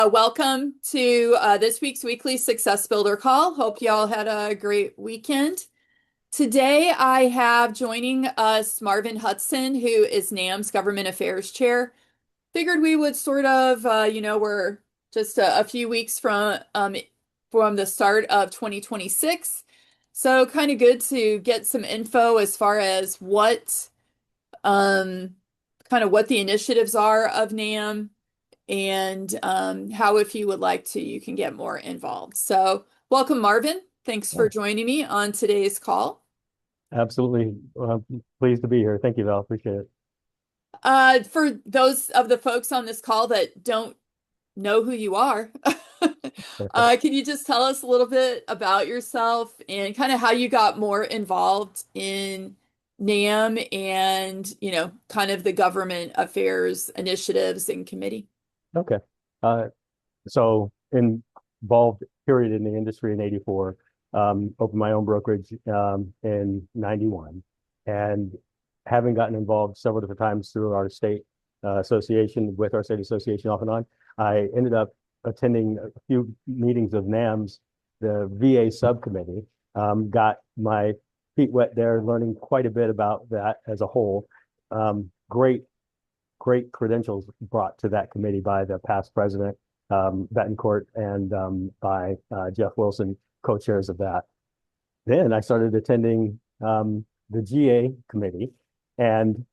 Welcome to this week's weekly Success Builder call. Hope y'all had a great weekend. Today I have joining us Marvin Hudson, who is NAM's Government Affairs Chair. Figured we would we're just a few weeks from the start of 2026. So kind of good to get some info as far as um, what the initiatives are of NAM and how, if you would like to, you can get more involved. So, welcome, Marvin. Thanks for Yeah, joining me on today's call. absolutely. Pleased to be here. Thank you, Val. Appreciate it. For those of the folks on this call that don't know who you are, can you just tell us a little bit about yourself and kind of how you got more involved in NAM and, kind of the government affairs initiatives and committee? Okay. Uh, so involved period in the industry in '84, opened my own brokerage in '91, and having gotten involved several different times through our state association, with our state association off and on, I ended up attending a few meetings of NAMS, the VA subcommittee. Got my feet wet there, learning quite a bit about that as a whole. Great credentials brought to that committee by the past president, Betancourt, and by Jeff Wilson, co-chairs of that. Then I started attending the GA committee, and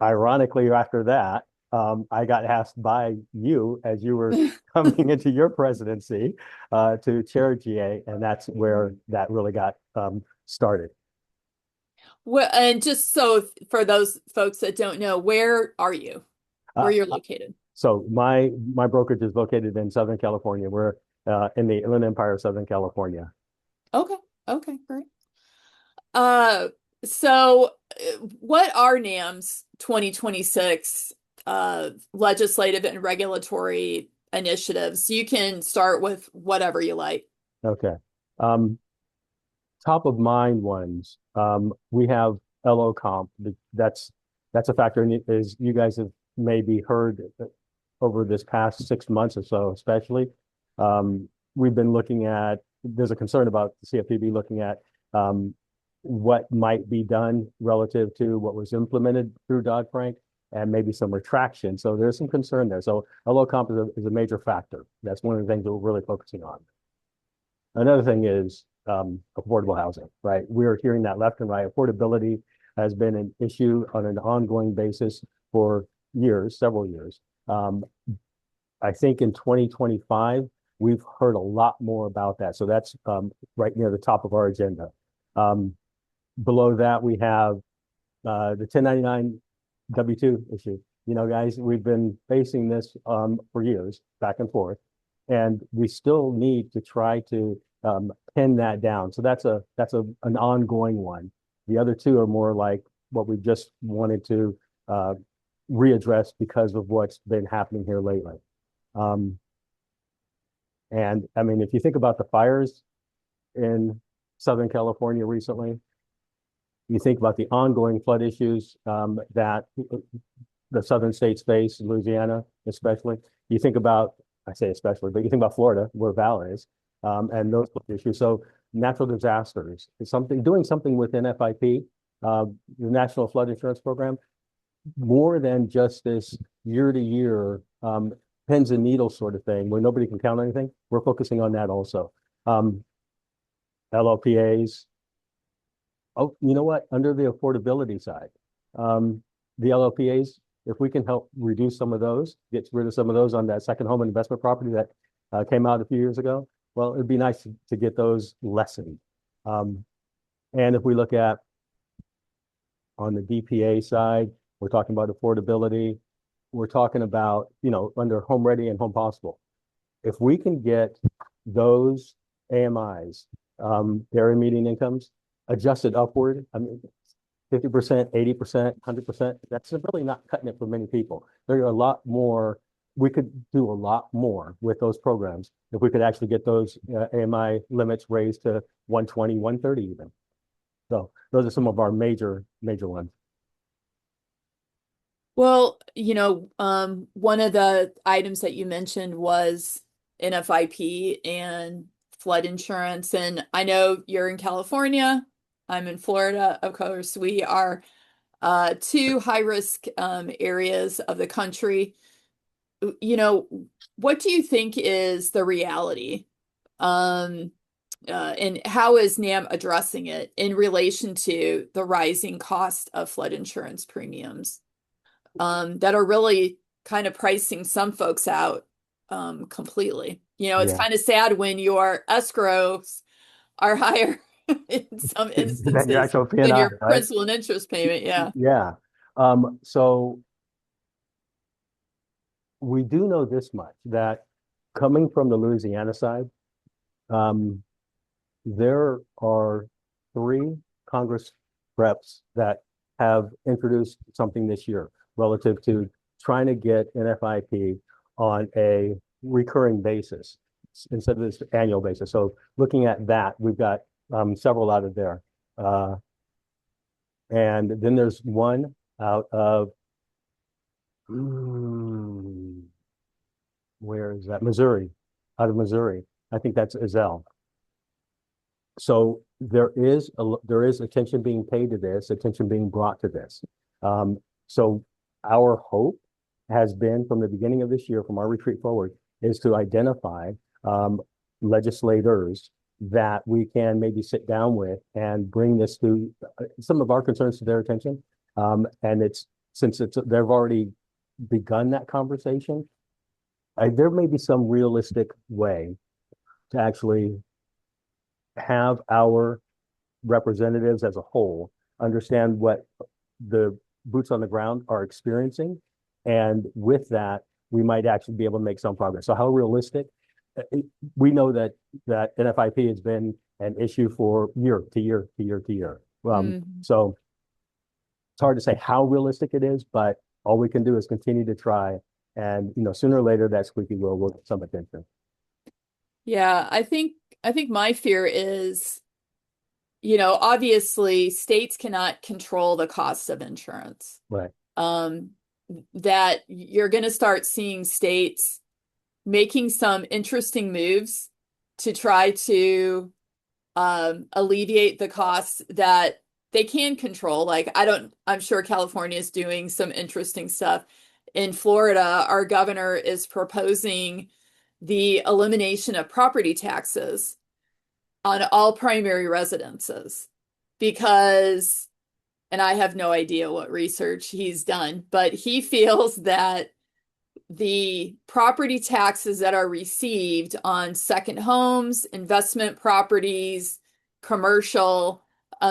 ironically, after that, I got asked by you as you were coming into your presidency to chair GA, and that's where that really got started. Well, and just so for those folks that don't know, where are you? Where Uh, you're located? So my brokerage is located in Southern California. We're in the Inland Empire of Southern California. Okay. Okay, great. Uh, so what are NAM's 2026 legislative and regulatory initiatives? You can start with whatever you like. Okay. Um, Top of mind ones. We have LO comp. That's a factor. And as you guys have maybe heard over this past 6 months or so, especially, we've been looking at. There's a concern about the CFPB looking at what might be done relative to what was implemented through Dodd-Frank and maybe some retraction. So there's some concern there. So LO comp is a major factor. That's one of the things that we're really focusing on. Another thing is affordable housing, right? We're hearing that left and right. Affordability has been an issue on an ongoing basis for years, several years. I think in 2025, we've heard a lot more about that. So that's right near the top of our agenda. Below that, we have the 1099 W-2 issue. You know, guys, we've been facing this for years, back and forth, and we still need to try to pin that down. So that's an ongoing one. The other two are more like what we just wanted to readdress because of what's been happening here lately. And I mean, if you think about the fires in Southern California recently, you think about the ongoing flood issues that the southern states face, Louisiana especially. You think about, I say especially, but you think about Florida, where Val is, and those issues. So natural disasters is doing something within FIP, the National Flood Insurance Program, more than just this year to year pins and needles sort of thing where nobody can count anything. We're focusing on that also. LLPAs. Oh, you know what? Under the affordability side, the LLPAs, if we can help reduce some of those, get rid of some of those on that second home and investment property that came out a few years ago, well, it'd be nice to get those lessened. And if we look at on the DPA side, we're talking about affordability. We're talking about, under Home Ready and Home Possible. If we can get those AMIs, their median incomes, adjusted upward, I mean, 50%, 80%, 100%, that's really not cutting it for many people. There are a lot more, we could do a lot more with those programs if we could actually get those AMI limits raised to 120, 130 even. So those are some of our major ones. Well, one of the items that you mentioned was NFIP and flood insurance. And I know you're in California. I'm in Florida. Of course, we are two high risk areas of the country. You know, what do you think is the reality? Um, and how is NAM addressing it in relation to the rising cost of flood insurance premiums? That are really kind of pricing some folks out completely. It's Yeah. kind of sad when your escrows are higher in some Than your instances actual than P&I, your right? principal and interest payment. Yeah. Yeah. So we do know this much that coming from the Louisiana side, um, there are three Congress reps that have introduced something this year relative to trying to get NFIP on a recurring basis instead of this annual basis. So looking at that, we've got several out of there. And then there's one out of, mm, where is that? Missouri, out of Missouri. I think that's Ezell. So there is attention being paid to this, attention being brought to this. So our hope has been from the beginning of this year, from our retreat forward, is to identify legislators that we can maybe sit down with and bring this to some of our concerns to their attention. And they've already begun that conversation. There may be some realistic way to actually have our representatives as a whole understand what the boots on the ground are experiencing. And with that, we might actually be able to make some progress. So how realistic? We know that NFIP has been an issue for year to year to year to year. Mhm. So it's hard to say how realistic it is, but all we can do is continue to try. And sooner or later, that squeaky wheel will get some attention. Yeah, I think my fear is, obviously states cannot control the cost of insurance. Right. Um, that you're going to start seeing states making some interesting moves to try to alleviate the costs that they can control. Like, I'm sure California is doing some interesting stuff. In Florida, our governor is proposing the elimination of property taxes on all primary residences because, and I have no idea what research he's done, but he feels that the property taxes that are received on second homes, investment properties, commercial,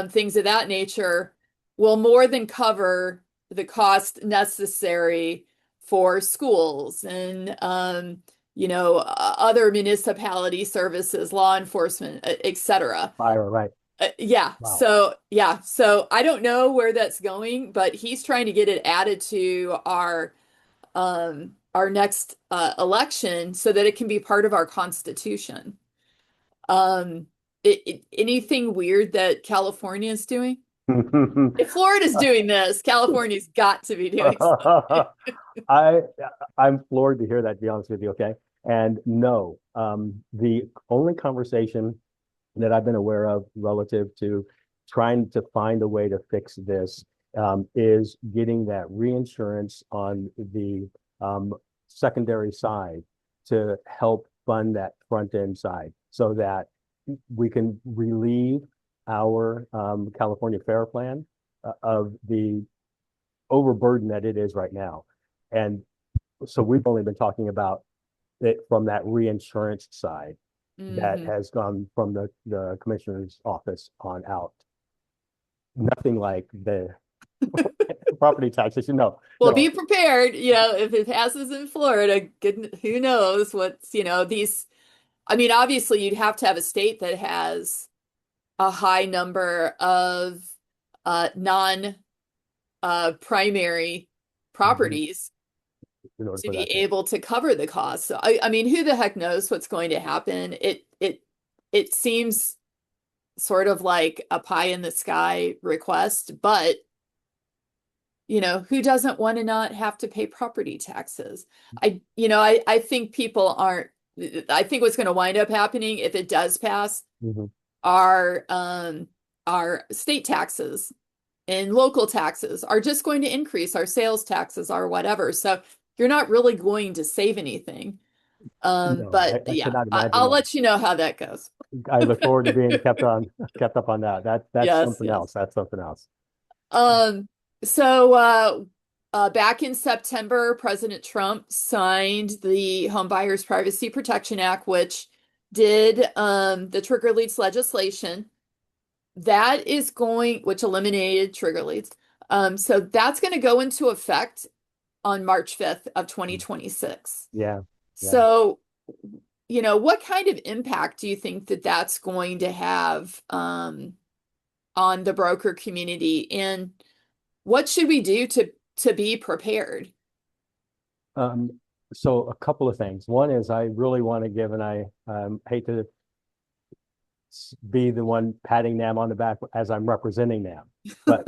things of that nature will more than cover the cost necessary for schools and other municipality services, law enforcement, etc. Fire, right. Yeah. Wow. So I don't know where that's going, but he's trying to get it added to our next election so that it can be part of our Constitution. Um, anything weird that California is doing? If Florida's doing this, California's got to be doing something. I I'm floored to hear that, to be honest with you, okay? And no, the only conversation that I've been aware of relative to trying to find a way to fix this is getting that reinsurance on the secondary side to help fund that front end side so that we can relieve our California Fair Plan of the overburden that it is right now. And so we've only been talking about it from that reinsurance side that Mhm. has gone from the commissioner's office on out. Nothing like the property taxes. Well, No. be prepared. If it passes in Florida, who knows what's, these. I mean, obviously, you'd have to have a state that has a high number of non primary Mhm. properties In order to for be that to, able to cover the cost. So I mean, who the heck knows what's going to happen? It seems sort of like a pie in the sky request, but who doesn't want to not have to pay property taxes? I think people aren't, I think what's going to wind up happening if it does pass Mhm. are state taxes and local taxes are just going to increase, our sales taxes are whatever. So you're not really going to save anything. No, But I yeah, cannot imagine I'll that. let you know how that goes. I look forward to being kept up on that. That's Yes, something yes. else. That's something else. Um, so back in September, President Trump signed the Home Buyers Privacy Protection Act, which did the trigger leads legislation. That is which eliminated trigger leads. So that's going to go into effect on March 5th of 2026. Yeah, yeah. So, what kind of impact do you think that that's going to have on the broker community, and what should we do to be prepared? Um, so a couple of things. One is I really want to give, and I hate to be the one patting NAM on the back as I'm representing NAM, but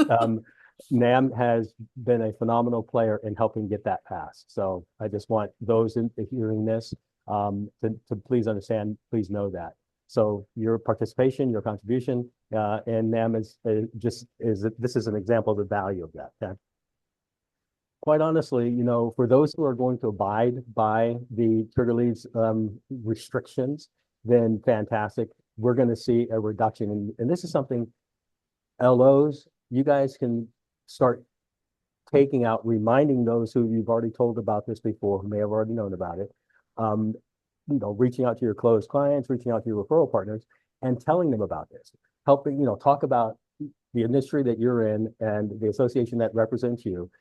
NAM has been a phenomenal player in helping get that passed. So I just want those hearing this to please understand, please know that. So your participation, your contribution, and NAM is this is an example of the value of that. Okay? Quite honestly, for those who are going to abide by the trigger leads restrictions, then fantastic. We're going to see a reduction. And this is something LOs, you guys can start taking out, reminding those who you've already told about this before, who may have already known about it, reaching out to your closed clients, reaching out to your referral partners and telling them about this, helping, talk about the industry that you're in and the association that represents you.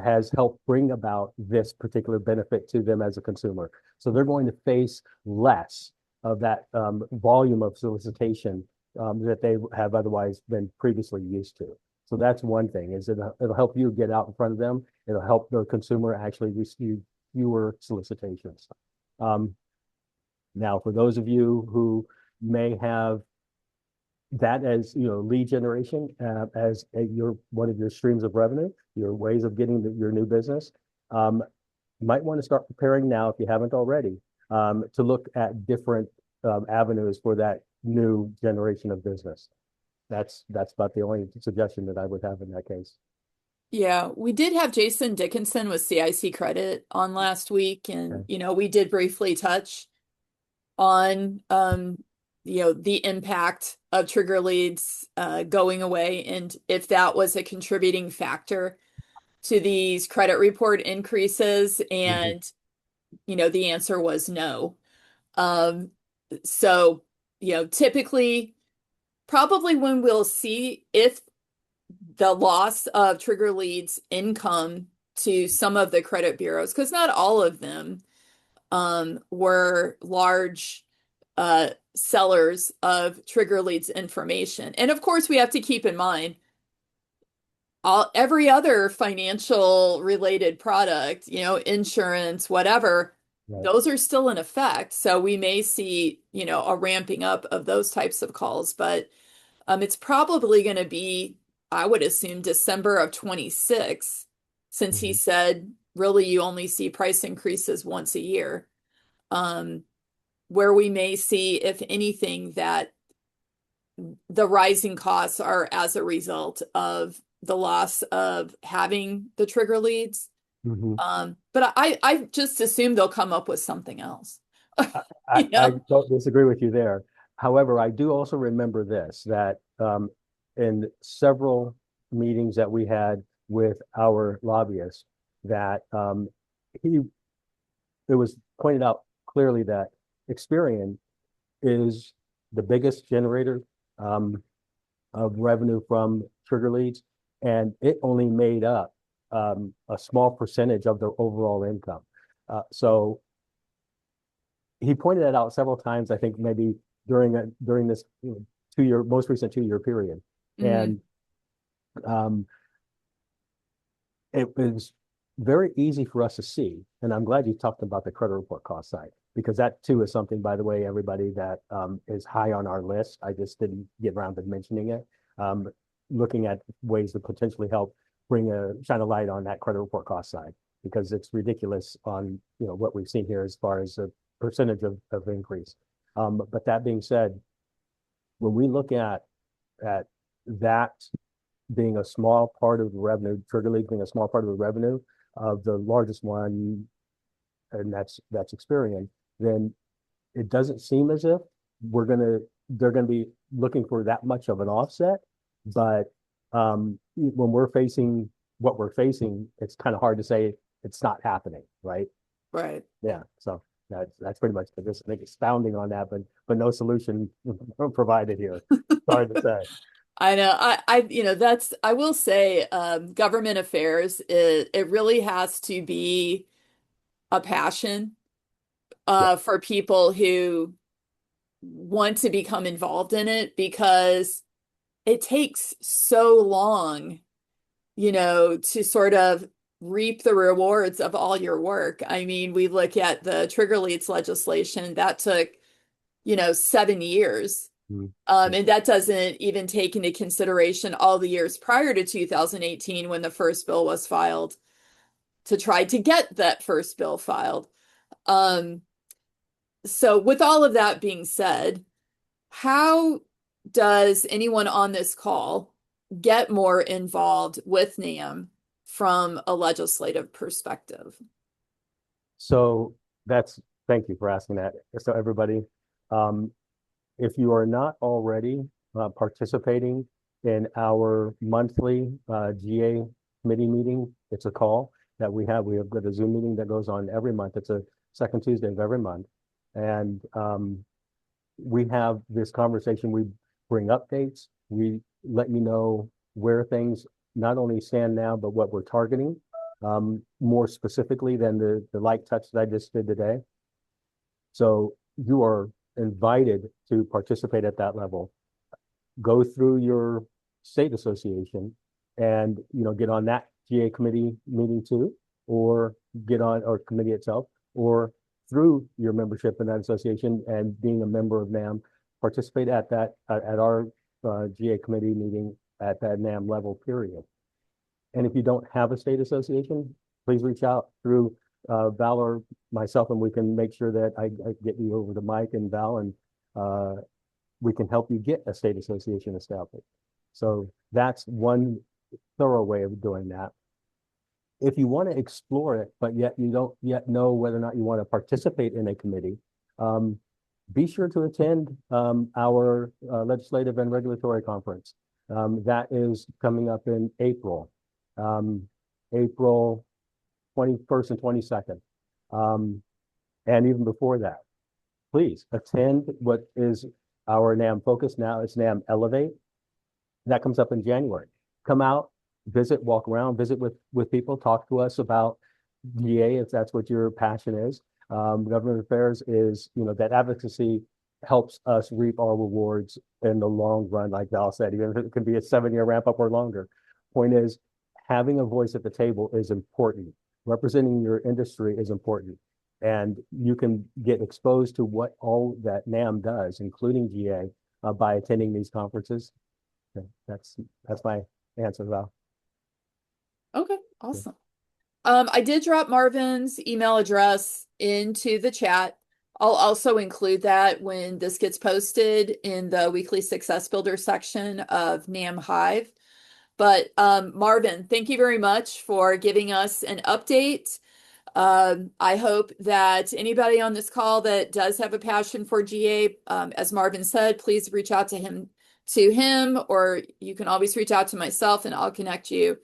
Has helped bring about this particular benefit to them as a consumer. So they're going to face less of that volume of solicitation that they have otherwise been previously used to. So that's one thing, is it'll help you get out in front of them. It'll help the consumer actually receive fewer solicitations. Now, for those of you who may have that as lead generation as one of your streams of revenue, your ways of getting your new business. You might want to start preparing now if you haven't already to look at different avenues for that new generation of business. That's about the only suggestion that I would have in that case. Yeah, we did have Jason Dickinson with CIC Credit on last week, and Okay. we did briefly touch on the impact of trigger leads going away, and if that was a contributing factor to these credit report increases, Mhm. and the answer was no. Um, so typically, probably when we'll see if the loss of trigger leads income to some of the credit bureaus, because not all of them were large sellers of trigger leads information. And of course, we have to keep in mind every other financial related product, insurance, whatever, Right. those are still in effect. So we may see, a ramping up of those types of calls, but it's probably going to be, I would assume, December of 26, since he Mhm. said really you only see price increases once a year. Where we may see, if anything, that the rising costs are as a result of the loss of having the trigger leads. Mhm. But I just assume they'll come up with something else. I don't disagree with you there. However, I do also remember this, that in several meetings that we had with our lobbyists, that he it was pointed out clearly that Experian is the biggest generator um, of revenue from trigger leads, and it only made up a small percentage of their overall income. So he pointed that out several times, I think maybe during this 2 year, most recent 2 year period. Mhm. And it was very easy for us to see. And I'm glad you talked about the credit report cost side, because that too is something, by the way, everybody, that is high on our list. I just didn't get around to mentioning it. Looking at ways to potentially help shine a light on that credit report cost side, because it's ridiculous on, what we've seen here as far as the percentage of increase. But that being said, when we look at that being a small part of the revenue, Trigger League being a small part of the revenue of the largest one, and that's Experian, then it doesn't seem as if they're gonna be looking for that much of an offset. But when we're facing what we're facing, it's kind of hard to say it's not happening, right? Right. Yeah. So that's pretty much it. Just, I think, expounding on that, but no solution provided here. Sorry to say. I know. I will say, government affairs, it really has to be a passion, Yeah. for people who want to become involved in it, because it takes so long, to sort of reap the rewards of all your work. I mean, we look at the Trigger Leads legislation that took, 7 years. Mhm. And that doesn't even take into consideration all the years prior to 2018 when the first bill was filed to try to get that first bill filed. Um, so with all of that being said, how does anyone on this call get more involved with NAM from a legislative perspective? So thank you for asking that. So everybody, um, if you are not already participating in our monthly GA committee meeting, it's a call that we have. We have got a Zoom meeting that goes on every month. It's a second Tuesday of every month. And we have this conversation. We bring updates. We let you know where things not only stand now, but what we're targeting, more specifically than the light touch that I just did today. So you are invited to participate at that level. Go through your state association and get on that GA committee meeting too, or get on or committee itself, or through your membership in that association and being a member of NAM, participate at our GA committee meeting at that NAM level, period. And if you don't have a state association, please reach out through Val or myself, and we can make sure that I get you over to Mike and Val, and we can help you get a state association established. So that's one thorough way of doing that. If you want to explore it, but yet you don't yet know whether or not you want to participate in a committee, be sure to attend our legislative and regulatory conference. That is coming up in April, April 21st and 22nd. And even before that, please attend what is our NAM focus now. It's NAM Elevate. That comes up in January. Come out, visit, walk around, visit with people, talk to us about GA if that's what your passion is. Government affairs is, that advocacy helps us reap our rewards in the long run, like Val said, even if it could be a 7-year ramp up or longer. Point is, having a voice at the table is important. Representing your industry is important. And you can get exposed to what all that NAM does, including GA, by attending these conferences. Okay, that's my answer, Val. Okay, awesome. I did drop Marvin's email address into the chat. I'll also include that when this gets posted in the weekly success builder section of NAM Hive. But Marvin, thank you very much for giving us an update. I hope that anybody on this call that does have a passion for GA, as Marvin said, please reach out to him, or you can always reach out to myself and I'll connect you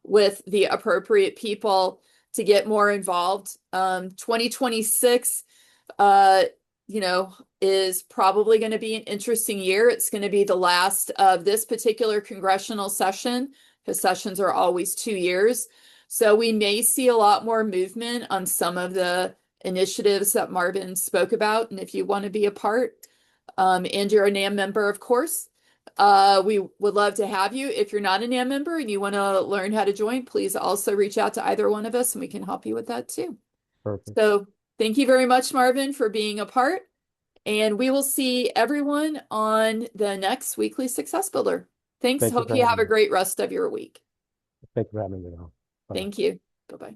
with the appropriate people to get more involved. 2026, is probably going to be an interesting year. It's going to be the last of this particular congressional session, because sessions are always 2 years. So we may see a lot more movement on some of the initiatives that Marvin spoke about. And if you want to be a part, and you're a NAM member, of course, we would love to have you. If you're not a NAM member and you want to learn how to join, please also reach out to either one of us and we can help you with that too. Perfect. So thank you very much, Marvin, for being a part. And we will see everyone on the next weekly Success Builder. Thanks. Thank you Hope for you have having a me. great rest of your week. Thank you for having me on. Bye-bye. Thank you. Bye-bye.